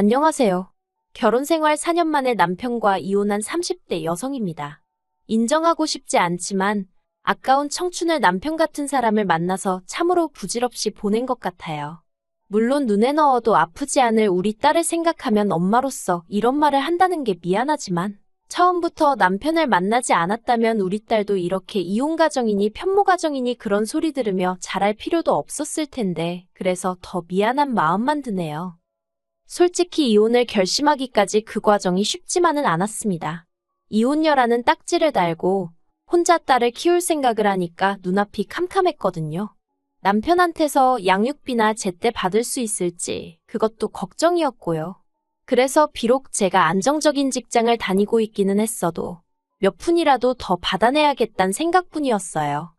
안녕하세요. 결혼생활 4년 만에 남편과 이혼한 30대 여성입니다. 인정하고 싶지 않지만 아까운 청춘을 남편 같은 사람을 만나서 참으로 부질없이 보낸 것 같아요. 물론 눈에 넣어도 아프지 않을 우리 딸을 생각하면 엄마로서 이런 말을 한다는 게 미안하지만 처음부터 남편을 만나지 않았다면 우리 딸도 이렇게 이혼 가정이니 편모 가정이니 그런 소리 들으며 자랄 필요도 없었을 텐데 그래서 더 미안한 마음만 드네요. 솔직히 이혼을 결심하기까지 그 과정이 쉽지만은 않았습니다. 이혼녀라는 딱지를 달고 혼자 딸을 키울 생각을 하니까 눈앞이 캄캄했거든요. 남편한테서 양육비나 제때 받을 수 있을지 그것도 걱정이었고요. 그래서 비록 제가 안정적인 직장을 다니고 있기는 했어도 몇 푼이라도 더 받아내야겠다는 생각뿐이었어요.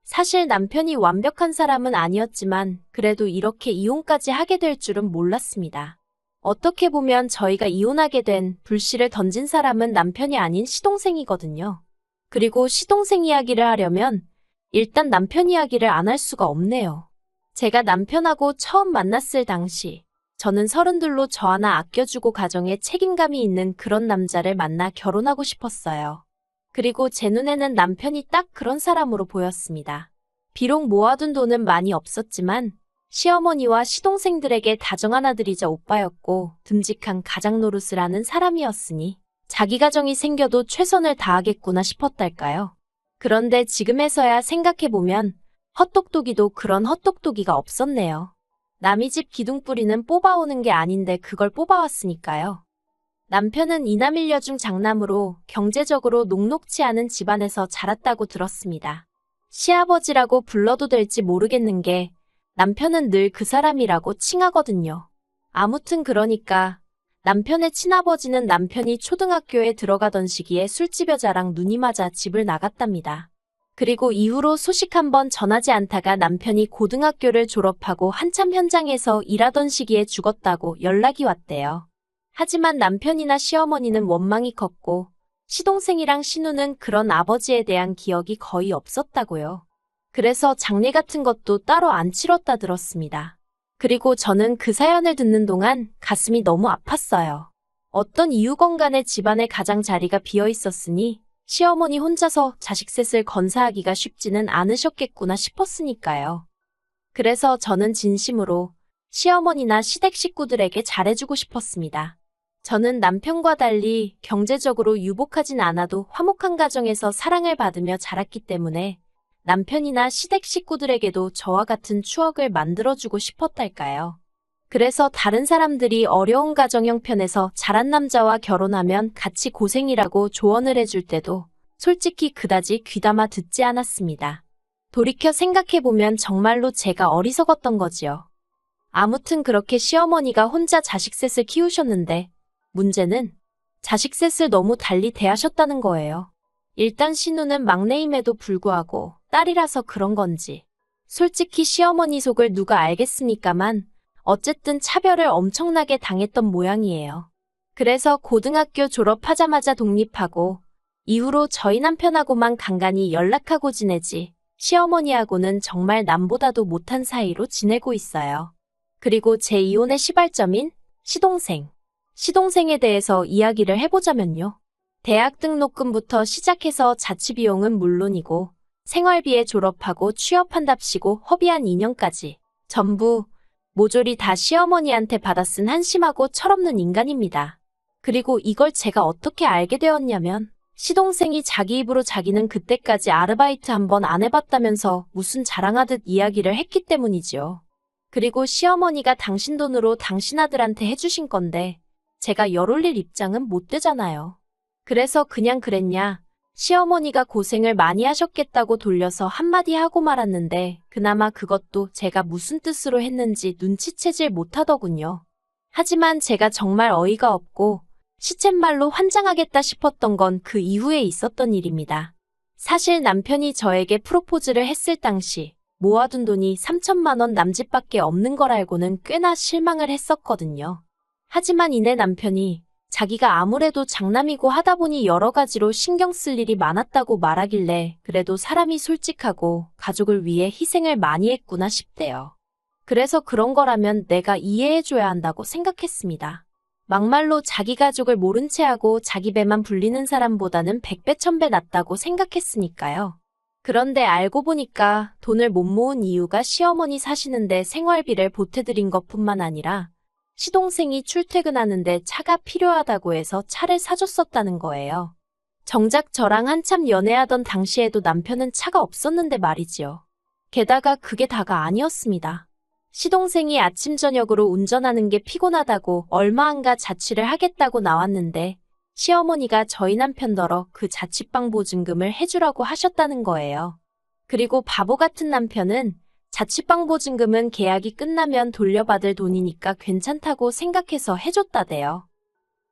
사실 남편이 완벽한 사람은 아니었지만 그래도 이렇게 이혼까지 하게 될 줄은 몰랐습니다. 어떻게 보면 저희가 이혼하게 된 불씨를 던진 사람은 남편이 아닌 시동생이거든요. 그리고 시동생 이야기를 하려면 일단 남편 이야기를 안 할 수가 없네요. 제가 남편하고 처음 만났을 당시 저는 32로 저 하나 아껴주고 가정에 책임감이 있는 그런 남자를 만나 결혼하고 싶었어요. 그리고 제 눈에는 남편이 딱 그런 사람으로 보였습니다. 비록 모아둔 돈은 많이 없었지만 시어머니와 시동생들에게 다정한 아들이자 오빠였고 듬직한 가장 노릇을 하는 사람이었으니 자기 가정이 생겨도 최선을 다하겠구나 싶었달까요. 그런데 지금에서야 생각해보면 헛똑똑이도 그런 헛똑똑이가 없었네요. 남의 집 기둥뿌리는 뽑아오는 게 아닌데 그걸 뽑아왔으니까요. 남편은 이남일녀 중 장남으로 경제적으로 녹록치 않은 집안에서 자랐다고 들었습니다. 시아버지라고 불러도 될지 모르겠는 게 남편은 늘 그 사람이라고 칭하거든요. 아무튼 그러니까 남편의 친아버지는 남편이 초등학교에 들어가던 시기에 술집 여자랑 눈이 맞아 집을 나갔답니다. 그리고 이후로 소식 한번 전하지 않다가 남편이 고등학교를 졸업하고 한참 현장에서 일하던 시기에 죽었다고 연락이 왔대요. 하지만 남편이나 시어머니는 원망이 컸고 시동생이랑 신우는 그런 아버지에 대한 기억이 거의 없었다고요. 그래서 장례 같은 것도 따로 안 치렀다 들었습니다. 그리고 저는 그 사연을 듣는 동안 가슴이 너무 아팠어요. 어떤 이유건 간에 집안에 가장 자리가 비어 있었으니 시어머니 혼자서 자식 셋을 건사하기가 쉽지는 않으셨겠구나 싶었으니까요. 그래서 저는 진심으로 시어머니나 시댁 식구들에게 잘해주고 싶었습니다. 저는 남편과 달리 경제적으로 유복하진 않아도 화목한 가정에서 사랑을 받으며 자랐기 때문에 남편이나 시댁 식구들에게도 저와 같은 추억을 만들어주고 싶었달까요. 그래서 다른 사람들이 어려운 가정 형편에서 자란 남자와 결혼하면 같이 고생이라고 조언을 해줄 때도 솔직히 그다지 귀담아 듣지 않았습니다. 돌이켜 생각해보면 정말로 제가 어리석었던 거지요. 아무튼 그렇게 시어머니가 혼자 자식 셋을 키우셨는데 문제는 자식 셋을 너무 달리 대하셨다는 거예요. 일단 신우는 막내임에도 불구하고 딸이라서 그런 건지 솔직히 시어머니 속을 누가 알겠습니까만 어쨌든 차별을 엄청나게 당했던 모양이에요. 그래서 고등학교 졸업하자마자 독립하고 이후로 저희 남편하고만 간간히 연락하고 지내지 시어머니하고는 정말 남보다도 못한 사이로 지내고 있어요. 그리고 제 이혼의 시발점인 시동생에 대해서 이야기를 해보자면요. 대학 등록금부터 시작해서 자취비용은 물론이고 생활비에 졸업하고 취업한답시고 허비한 2년까지 전부 모조리 다 시어머니한테 받아 쓴 한심하고 철없는 인간입니다. 그리고 이걸 제가 어떻게 알게 되었냐면 시동생이 자기 입으로 자기는 그때까지 아르바이트 한 번 안 해봤다면서 무슨 자랑하듯 이야기를 했기 때문이지요. 그리고 시어머니가 당신 돈으로 당신 아들한테 해주신 건데 제가 열 올릴 입장은 못 되잖아요. 그래서 그냥 그랬냐. 시어머니가 고생을 많이 하셨겠다고 돌려서 한마디 하고 말았는데 그나마 그것도 제가 무슨 뜻으로 했는지 눈치채질 못하더군요. 하지만 제가 정말 어이가 없고 시쳇말로 환장하겠다 싶었던 건 그 이후에 있었던 일입니다. 사실 남편이 저에게 프로포즈를 했을 당시 모아둔 돈이 3천만 원 남짓밖에 없는 걸 알고는 꽤나 실망을 했었거든요. 하지만 이내 남편이 자기가 아무래도 장남이고 하다 보니 여러 가지로 신경 쓸 일이 많았다고 말하길래 그래도 사람이 솔직하고 가족을 위해 희생을 많이 했구나 싶대요. 그래서 그런 거라면 내가 이해해줘야 한다고 생각했습니다. 막말로 자기 가족을 모른 채 하고 자기 배만 불리는 사람보다는 100배 1000배 낫다고 생각했으니까요. 그런데 알고 보니까 돈을 못 모은 이유가 시어머니 사시는데 생활비를 보태드린 것뿐만 아니라 시동생이 출퇴근하는데 차가 필요하다고 해서 차를 사줬었다는 거예요. 정작 저랑 한참 연애하던 당시에도 남편은 차가 없었는데 말이지요. 게다가 그게 다가 아니었습니다. 시동생이 아침 저녁으로 운전하는 게 피곤하다고 얼마 안가 자취를 하겠다고 나왔는데 시어머니가 저희 남편더러 그 자취방 보증금을 해주라고 하셨다는 거예요. 그리고 바보 같은 남편은 자취방 보증금은 계약이 끝나면 돌려받을 돈이니까 괜찮다고 생각해서 해줬다대요.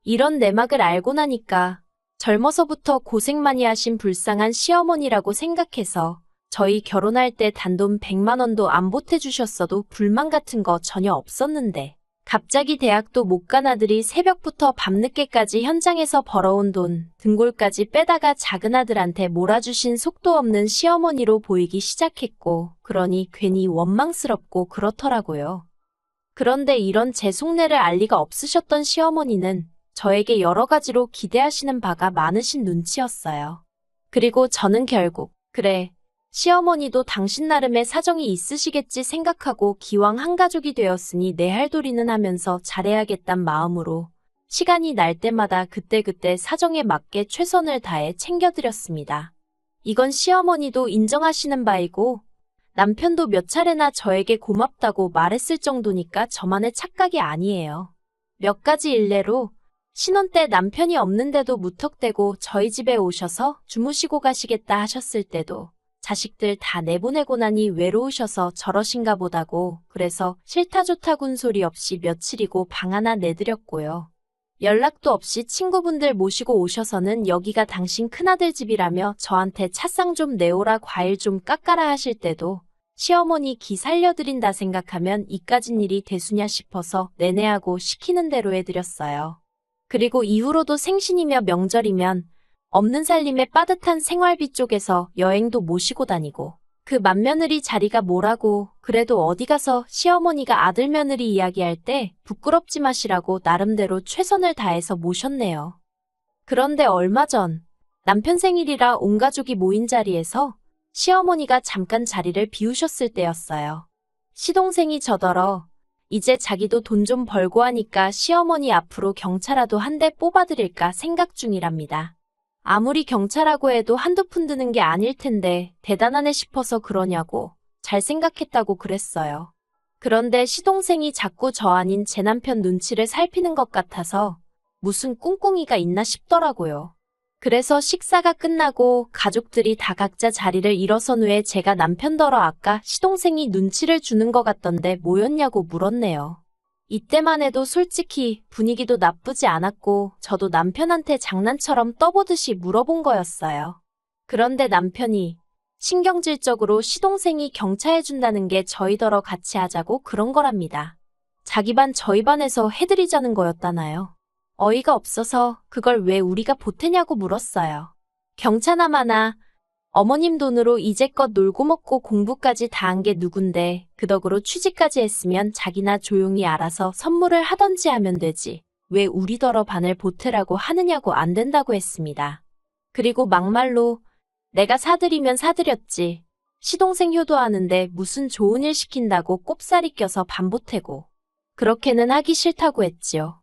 이런 내막을 알고 나니까 젊어서부터 고생 많이 하신 불쌍한 시어머니라고 생각해서 저희 결혼할 때 단돈 100만 원도 안 보태주셨어도 불만 같은 거 전혀 없었는데 갑자기 대학도 못 간 아들이 새벽부터 밤늦게까지 현장에서 벌어온 돈 등골까지 빼다가 작은 아들한테 몰아주신 속도 없는 시어머니로 보이기 시작했고 그러니 괜히 원망스럽고 그렇더라고요. 그런데 이런 제 속내를 알 리가 없으셨던 시어머니는 저에게 여러 가지로 기대하시는 바가 많으신 눈치였어요. 그리고 저는 결국 그래, 시어머니도 당신 나름의 사정이 있으시겠지 생각하고 기왕 한 가족이 되었으니 내 할 도리는 하면서 잘해야겠단 마음으로 시간이 날 때마다 그때그때 사정에 맞게 최선을 다해 챙겨드렸습니다. 이건 시어머니도 인정하시는 바이고 남편도 몇 차례나 저에게 고맙다고 말했을 정도니까 저만의 착각이 아니에요. 몇 가지 일례로 신혼 때 남편이 없는데도 무턱대고 저희 집에 오셔서 주무시고 가시겠다 하셨을 때도 자식들 다 내보내고 나니 외로우셔서 저러신가 보다고 그래서 싫다 좋다군 소리 없이 며칠이고 방 하나 내드렸고요. 연락도 없이 친구분들 모시고 오셔서는 여기가 당신 큰아들 집이라며 저한테 차상 좀 내오라 과일 좀 깎아라 하실 때도 시어머니 기 살려드린다 생각하면 이까진 일이 대수냐 싶어서 내내하고 시키는 대로 해드렸어요. 그리고 이후로도 생신이며 명절이면 없는 살림에 빠듯한 생활비 쪽에서 여행도 모시고 다니고 그 맏며느리 자리가 뭐라고 그래도 어디 가서 시어머니가 아들 며느리 이야기할 때 부끄럽지 마시라고 나름대로 최선을 다해서 모셨네요. 그런데 얼마 전 남편 생일이라 온 가족이 모인 자리에서 시어머니가 잠깐 자리를 비우셨을 때였어요. 시동생이 저더러 이제 자기도 돈 좀 벌고 하니까 시어머니 앞으로 경차라도 한 대 뽑아드릴까 생각 중이랍니다. 아무리 경차라고 해도 한두 푼 드는 게 아닐 텐데 대단하네 싶어서 그러냐고 잘 생각했다고 그랬어요. 그런데 시동생이 자꾸 저 아닌 제 남편 눈치를 살피는 것 같아서 무슨 꿍꿍이가 있나 싶더라고요. 그래서 식사가 끝나고 가족들이 다 각자 자리를 일어선 후에 제가 남편더러 아까 시동생이 눈치를 주는 것 같던데 뭐였냐고 물었네요. 이때만 해도 솔직히 분위기도 나쁘지 않았고 저도 남편한테 장난처럼 떠보듯이 물어본 거였어요. 그런데 남편이 신경질적으로 시동생이 경차해준다는 게 저희더러 같이 하자고 그런 거랍니다. 자기 반 저희 반에서 해드리자는 거였다나요. 어이가 없어서 그걸 왜 우리가 보태냐고 물었어요. 경차나마나 어머님 돈으로 이제껏 놀고 먹고 공부까지 다 한 게 누군데 그 덕으로 취직까지 했으면 자기나 조용히 알아서 선물을 하던지 하면 되지. 왜 우리더러 반을 보태라고 하느냐고 안 된다고 했습니다. 그리고 막말로 내가 사드리면 사드렸지. 시동생 효도하는데 무슨 좋은 일 시킨다고 꼽살이 껴서 반 보태고. 그렇게는 하기 싫다고 했지요.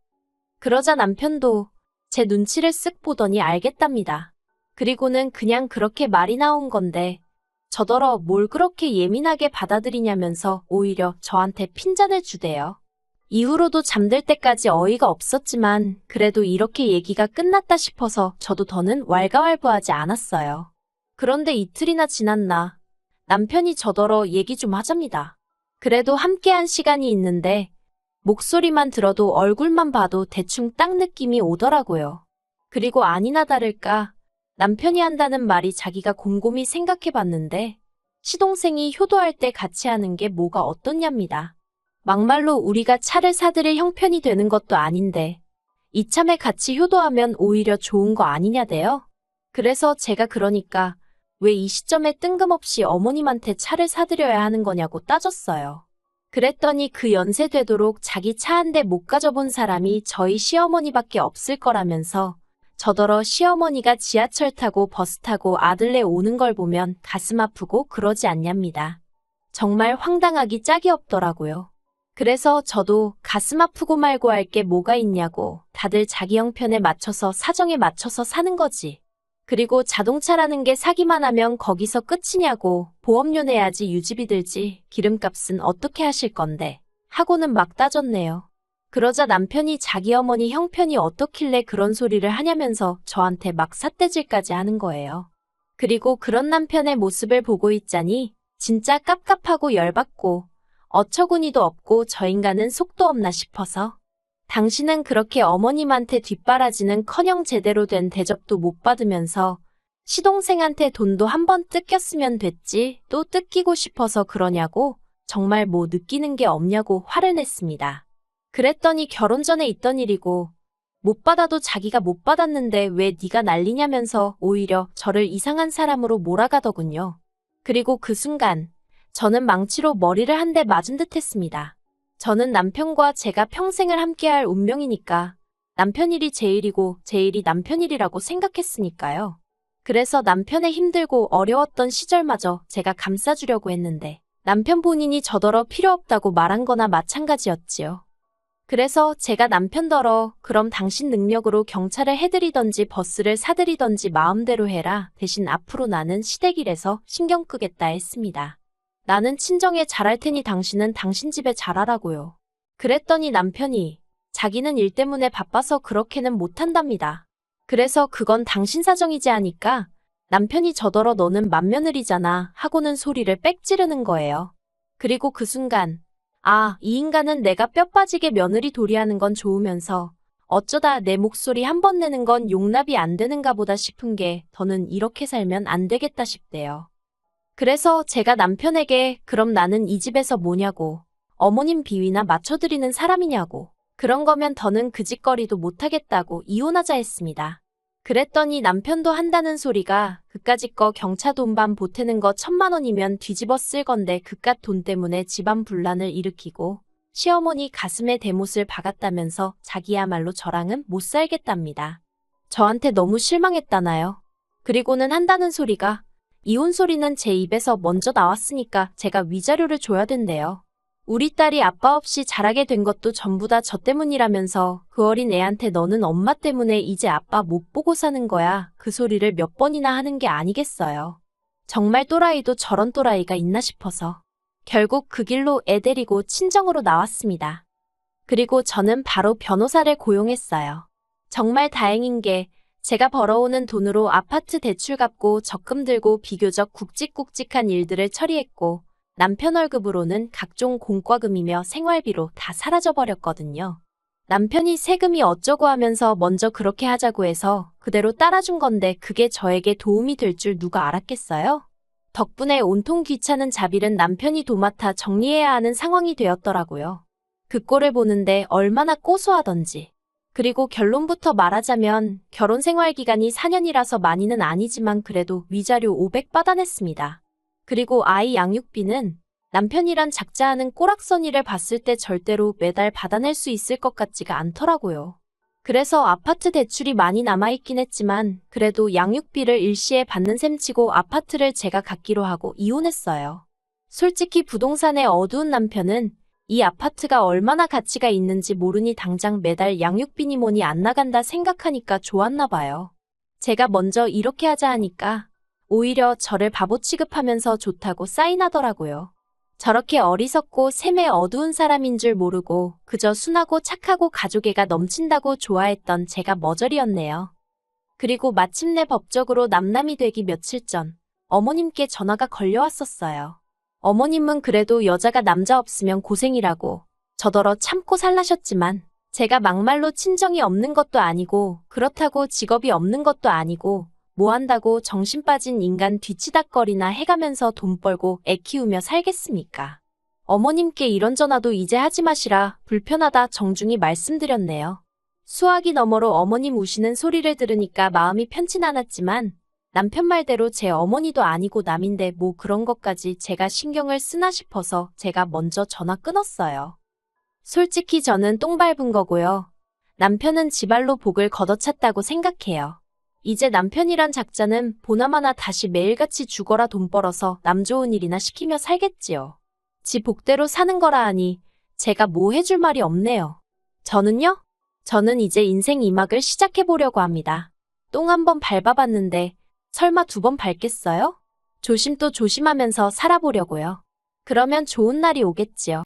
그러자 남편도 제 눈치를 쓱 보더니 알겠답니다. 그리고는 그냥 그렇게 말이 나온 건데 저더러 뭘 그렇게 예민하게 받아들이냐면서 오히려 저한테 핀잔을 주대요. 이후로도 잠들 때까지 어이가 없었지만 그래도 이렇게 얘기가 끝났다 싶어서 저도 더는 왈가왈부하지 않았어요. 그런데 이틀이나 지났나 남편이 저더러 얘기 좀 하잡니다. 그래도 함께한 시간이 있는데 목소리만 들어도 얼굴만 봐도 대충 딱 느낌이 오더라고요. 그리고 아니나 다를까 남편이 한다는 말이 자기가 곰곰이 생각해봤는데 시동생이 효도할 때 같이 하는 게 뭐가 어떻냐입니다. 막말로 우리가 차를 사드릴 형편이 되는 것도 아닌데 이참에 같이 효도하면 오히려 좋은 거 아니냐대요. 그래서 제가 그러니까 왜 이 시점에 뜬금없이 어머님한테 차를 사드려야 하는 거냐고 따졌어요. 그랬더니 그 연세 되도록 자기 차 한 대 못 가져본 사람이 저희 시어머니밖에 없을 거라면서 저더러 시어머니가 지하철 타고 버스 타고 아들네 오는 걸 보면 가슴 아프고 그러지 않냐입니다. 정말 황당하기 짝이 없더라고요. 그래서 저도 가슴 아프고 말고 할 게 뭐가 있냐고, 다들 자기 형편에 맞춰서 사정에 맞춰서 사는 거지. 그리고 자동차라는 게 사기만 하면 거기서 끝이냐고, 보험료 내야지 유지비 들지, 기름값은 어떻게 하실 건데 하고는 막 따졌네요. 그러자 남편이 자기 어머니 형편이 어떻길래 그런 소리를 하냐면서 저한테 막 삿대질까지 하는 거예요. 그리고 그런 남편의 모습을 보고 있자니 진짜 깝깝하고 열받고 어처구니도 없고 저 인간은 속도 없나 싶어서, 당신은 그렇게 어머님한테 뒷바라지는커녕 제대로 된 대접도 못 받으면서 시동생한테 돈도 한 번 뜯겼으면 됐지 또 뜯기고 싶어서 그러냐고, 정말 뭐 느끼는 게 없냐고 화를 냈습니다. 그랬더니 결혼 전에 있던 일이고 못 받아도 자기가 못 받았는데 왜 네가 난리냐면서 오히려 저를 이상한 사람으로 몰아가더군요. 그리고 그 순간 저는 망치로 머리를 한 대 맞은 듯 했습니다. 저는 남편과 제가 평생을 함께할 운명이니까 남편 일이 제 일이고 제 일이 남편 일이라고 생각했으니까요. 그래서 남편의 힘들고 어려웠던 시절마저 제가 감싸주려고 했는데 남편 본인이 저더러 필요 없다고 말한 거나 마찬가지였지요. 그래서 제가 남편더러 그럼 당신 능력으로 경찰을 해드리던지 버스를 사드리던지 마음대로 해라. 대신 앞으로 나는 시댁일에서 신경 끄겠다 했습니다. 나는 친정에 잘할 테니 당신은 당신 집에 잘하라고요. 그랬더니 남편이 자기는 일 때문에 바빠서 그렇게는 못한답니다. 그래서 그건 당신 사정이지 하니까 남편이 저더러 너는 맏며느리잖아 하고는 소리를 빽 지르는 거예요. 그리고 그 순간 이 인간은 내가 뼈 빠지게 며느리 도리하는 건 좋으면서 어쩌다 내 목소리 한 번 내는 건 용납이 안 되는가 보다 싶은 게 더는 이렇게 살면 안 되겠다 싶대요. 그래서 제가 남편에게 그럼 나는 이 집에서 뭐냐고, 어머님 비위나 맞춰드리는 사람이냐고, 그런 거면 더는 그 짓거리도 못하겠다고 이혼하자 했습니다. 그랬더니 남편도 한다는 소리가 그까짓 거 경차 돈반 보태는 거 1,000만 원이면 뒤집어 쓸 건데 그깟 돈 때문에 집안 분란을 일으키고 시어머니 가슴에 대못을 박았다면서 자기야말로 저랑은 못 살겠답니다. 저한테 너무 실망했다나요. 그리고는 한다는 소리가 이혼 소리는 제 입에서 먼저 나왔으니까 제가 위자료를 줘야 된대요. 우리 딸이 아빠 없이 자라게 된 것도 전부 다 저 때문이라면서 그 어린 애한테 너는 엄마 때문에 이제 아빠 못 보고 사는 거야. 그 소리를 몇 번이나 하는 게 아니겠어요. 정말 또라이도 저런 또라이가 있나 싶어서 결국 그 길로 애 데리고 친정으로 나왔습니다. 그리고 저는 바로 변호사를 고용했어요. 정말 다행인 게 제가 벌어오는 돈으로 아파트 대출 갚고 적금 들고 비교적 굵직굵직한 일들을 처리했고 남편 월급으로는 각종 공과금이며 생활비로 다 사라져버렸거든요. 남편이 세금이 어쩌고 하면서 먼저 그렇게 하자고 해서 그대로 따라준 건데 그게 저에게 도움이 될 줄 누가 알았겠어요? 덕분에 온통 귀찮은 자비는 남편이 도맡아 정리해야 하는 상황이 되었더라고요. 그 꼴을 보는데 얼마나 고소하던지. 그리고 결론부터 말하자면 결혼 생활 기간이 4년이라서 많이는 아니지만 그래도 위자료 500 받아냈습니다. 그리고 아이 양육비는 남편이란 작자하는 꼬락서니를 봤을 때 절대로 매달 받아낼 수 있을 것 같지가 않더라고요. 그래서 아파트 대출이 많이 남아있긴 했지만 그래도 양육비를 일시에 받는 셈치고 아파트를 제가 갖기로 하고 이혼했어요. 솔직히 부동산의 어두운 남편은 이 아파트가 얼마나 가치가 있는지 모르니 당장 매달 양육비니 뭐니 안 나간다 생각하니까 좋았나 봐요. 제가 먼저 이렇게 하자 하니까 오히려 저를 바보 취급하면서 좋다고 사인하더라고요. 저렇게 어리석고 셈의 어두운 사람인 줄 모르고 그저 순하고 착하고 가족애가 넘친다고 좋아했던 제가 머저리였네요. 그리고 마침내 법적으로 남남이 되기 며칠 전 어머님께 전화가 걸려왔었어요. 어머님은 그래도 여자가 남자 없으면 고생이라고 저더러 참고 살라셨지만 제가 막말로 친정이 없는 것도 아니고 그렇다고 직업이 없는 것도 아니고 뭐 한다고 정신 빠진 인간 뒤치다꺼리나 해가면서 돈 벌고 애 키우며 살겠습니까? 어머님께 이런 전화도 이제 하지 마시라 불편하다 정중히 말씀드렸네요. 수화기 너머로 어머님 우시는 소리를 들으니까 마음이 편치 않았지만 남편 말대로 제 어머니도 아니고 남인데 뭐 그런 것까지 제가 신경을 쓰나 싶어서 제가 먼저 전화 끊었어요. 솔직히 저는 똥 밟은 거고요. 남편은 지발로 복을 걷어찼다고 생각해요. 이제 남편이란 작자는 보나마나 다시 매일같이 죽어라 돈 벌어서 남 좋은 일이나 시키며 살겠지요. 지 복대로 사는 거라 하니 제가 뭐 해줄 말이 없네요. 저는요? 저는 이제 인생 2막을 시작해보려고 합니다. 똥 한 번 밟아봤는데 설마 2번 밟겠어요? 조심 또 조심하면서 살아보려고요. 그러면 좋은 날이 오겠지요.